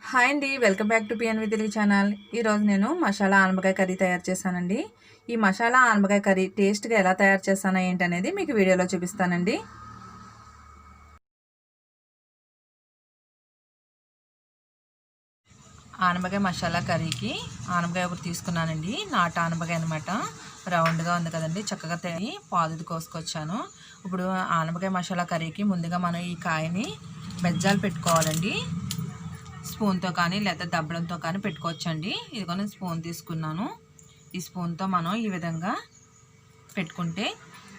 Hi అండి, welcome back to PNV Telugu channel. ఈరోజు నేను మసాలా ఆనపకాయ కర్రీ తయారు చేశానండి. ఈ మసాలా ఆనపకాయ కర్రీ టేస్ట్గా ఎలా తయారు చేస్తానో ఏంటనేది మీకు వీడియోలో చూపిస్తానండి. ఆనపకాయ మసాలా కర్రీకి ఆనపకాయ ఒకటి తీసుకున్నానండి. నాటు ఆనపకాయ అనమాట. రౌండ్గా ఉంది కదండి, చక్కగా తయారు పాదుది కోసుకొచ్చాను. ఇప్పుడు ఆనపకాయ మసాలా కర్రీకి ముందుగా మనం ఈ కాయని బెజ్జాలు పెట్టుకోవాలండి. స్పూన్తో కానీ లేదా దబ్బడంతో కానీ పెట్టుకోవచ్చండి. ఇదిగోని స్పూన్ తీసుకున్నాను. ఈ స్పూన్తో మనం ఈ విధంగా పెట్టుకుంటే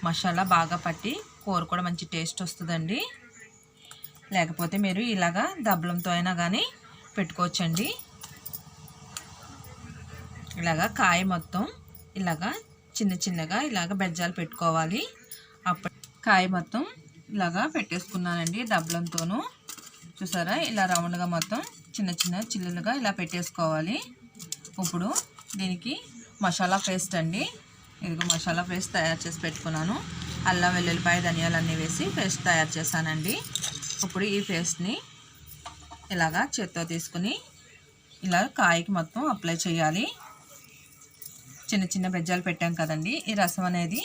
మసాలా బాగా పట్టి కూర కూడా మంచి టేస్ట్ వస్తుందండి. లేకపోతే మీరు ఇలాగా దబ్బలంతో అయినా కానీ పెట్టుకోవచ్చండి. ఇలాగా కాయ మొత్తం ఇలాగా చిన్న చిన్నగా ఇలాగ బెజ్జాలు పెట్టుకోవాలి. అప్పుడు కాయ మొత్తం ఇలాగా పెట్టేసుకున్నానండి దబ్బలంతోనూ. చూసారా, ఇలా రౌండ్గా మొత్తం చిన్న చిన్న చిల్లులుగా ఇలా పెట్టేసుకోవాలి. ఇప్పుడు దీనికి మసాలా పేస్ట్ అండి. ఇదిగో మసాలా పేస్ట్ తయారు చేసి పెట్టుకున్నాను. అల్లం వెల్లుల్లిపాయ ధనియాలన్నీ వేసి పేస్ట్ తయారు చేశానండి. ఇప్పుడు ఈ పేస్ట్ని ఇలాగా చేత్తో తీసుకుని ఇలా కాయకి మొత్తం అప్లై చేయాలి. చిన్న చిన్న బెజ్జాలు పెట్టాం కదండి, ఈ రసం అనేది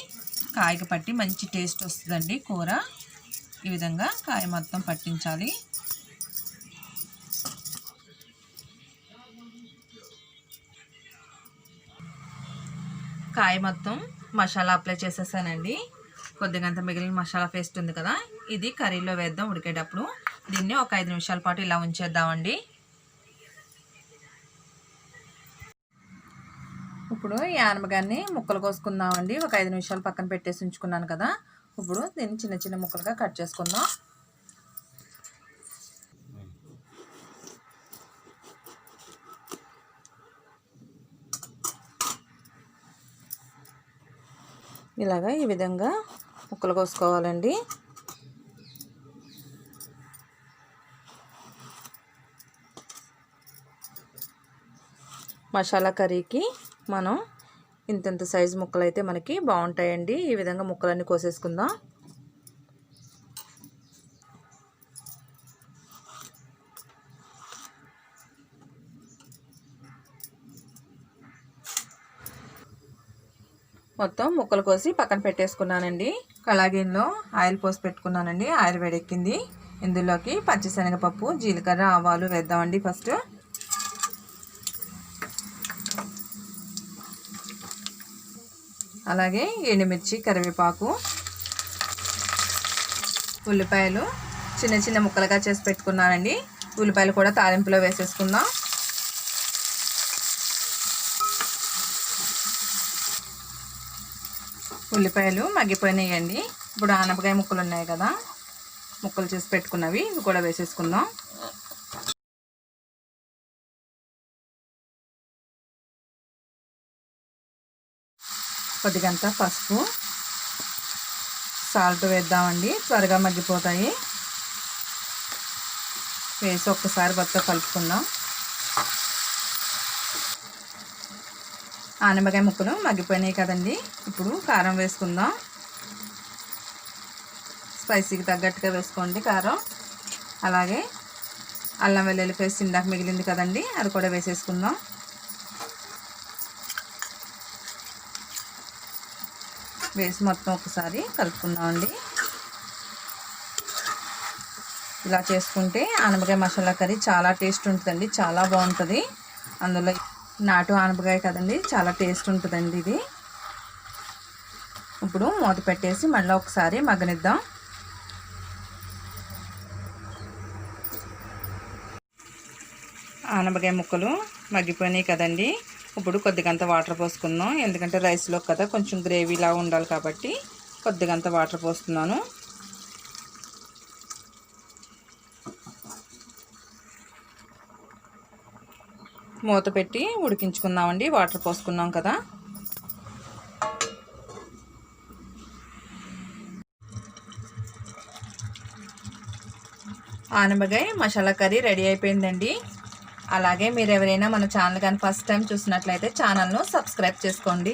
కాయకి పట్టి మంచి టేస్ట్ వస్తుందండి కూర. ఈ విధంగా కాయ మొత్తం పట్టించాలి. కాయ మొత్తం మసాలా అప్లై చేసేసానండి. కొద్దిగంత మిగిలిన మసాలా పేస్ట్ ఉంది కదా, ఇది కర్రీలో వేద్దాం ఉడికేటప్పుడు. దీన్ని ఒక 5 నిమిషాల పాటు ఇలా ఉంచేద్దామండి. ఇప్పుడు ఈ ఆనపకాయని ముక్కలు కోసుకుందామండి. ఒక 5 నిమిషాలు పక్కన పెట్టేసి ఉంచుకున్నాను కదా, ఇప్పుడు దీన్ని చిన్న చిన్న ముక్కలుగా కట్ చేసుకుందాం. ఇలాగా ఈ విధంగా ముక్కలు కోసుకోవాలండి. మసాలా కర్రీకి మనం ఇంత సైజు ముక్కలు అయితే మనకి బాగుంటాయండి. ఈ విధంగా ముక్కలన్నీ కోసేసుకుందాం. మొత్తం ముక్కలు కోసి పక్కన పెట్టేసుకున్నానండి. కళాగిన్నెలో ఆయిల్ పోసి పెట్టుకున్నానండి. ఆయిల్ వేడెక్కింది. ఇందులోకి పచ్చిశనగపప్పు, జీలకర్ర, ఆవాలు వేద్దామండి. ఫస్ట్ అలాగే ఎండుమిర్చి, కరివేపాకు, ఉల్లిపాయలు చిన్న చిన్న ముక్కలుగా చేసి పెట్టుకున్నానండి. ఉల్లిపాయలు కూడా తాలింపులో వేసేసుకుందాం. ఉల్లిపాయలు మగ్గిపోయినాయండి. ఇప్పుడు ఆనపకాయ ముక్కలు ఉన్నాయి కదా, ముక్కలు చేసి పెట్టుకున్నవి ఇవి కూడా వేసేసుకుందాం. కొద్దిగంత పసుపు, సాల్ట్ వేద్దామండి, త్వరగా మగ్గిపోతాయి. వేసి ఒక్కసారి మొత్తం కలుపుకుందాం. ఆనపకాయ ముక్కలు మగ్గిపోయినాయి కదండి, ఇప్పుడు కారం వేసుకుందాం. స్పైసీకి తగ్గట్టుగా వేసుకోండి కారం. అలాగే అల్లం వెల్లుల్లి పేస్ట్ ఇందాక మిగిలింది కదండి, అది కూడా వేసేసుకుందాం. వేసి మొత్తం ఒకసారి కలుపుకుందామండి. ఇలా చేసుకుంటే ఆనపకాయ మసాలా కర్రీ చాలా టేస్ట్ ఉంటుందండి, చాలా బాగుంటుంది. అందులో నాటు ఆనపకాయ కదండి, చాలా టేస్ట్ ఉంటుందండి ఇది. ఇప్పుడు మూత పెట్టేసి మళ్ళీ ఒకసారి మగ్గనిద్దాం. ఆనపకాయ ముక్కలు మగ్గిపోయినాయి కదండి, ఇప్పుడు కొద్దిగంత వాటర్ పోసుకుందాం. ఎందుకంటే రైస్లో కదా కొంచెం గ్రేవీలా ఉండాలి కాబట్టి కొద్దిగంత వాటర్ పోస్తున్నాను. మూత పెట్టి ఉడికించుకుందామండి. వాటర్ పోసుకున్నాం కదా. ఆనపకాయ మసాలా కర్రీ రెడీ అయిపోయిందండి. అలాగే మీరు ఎవరైనా మన ఛానల్ కానీ ఫస్ట్ టైం చూసినట్లయితే ఛానల్ను సబ్స్క్రైబ్ చేసుకోండి.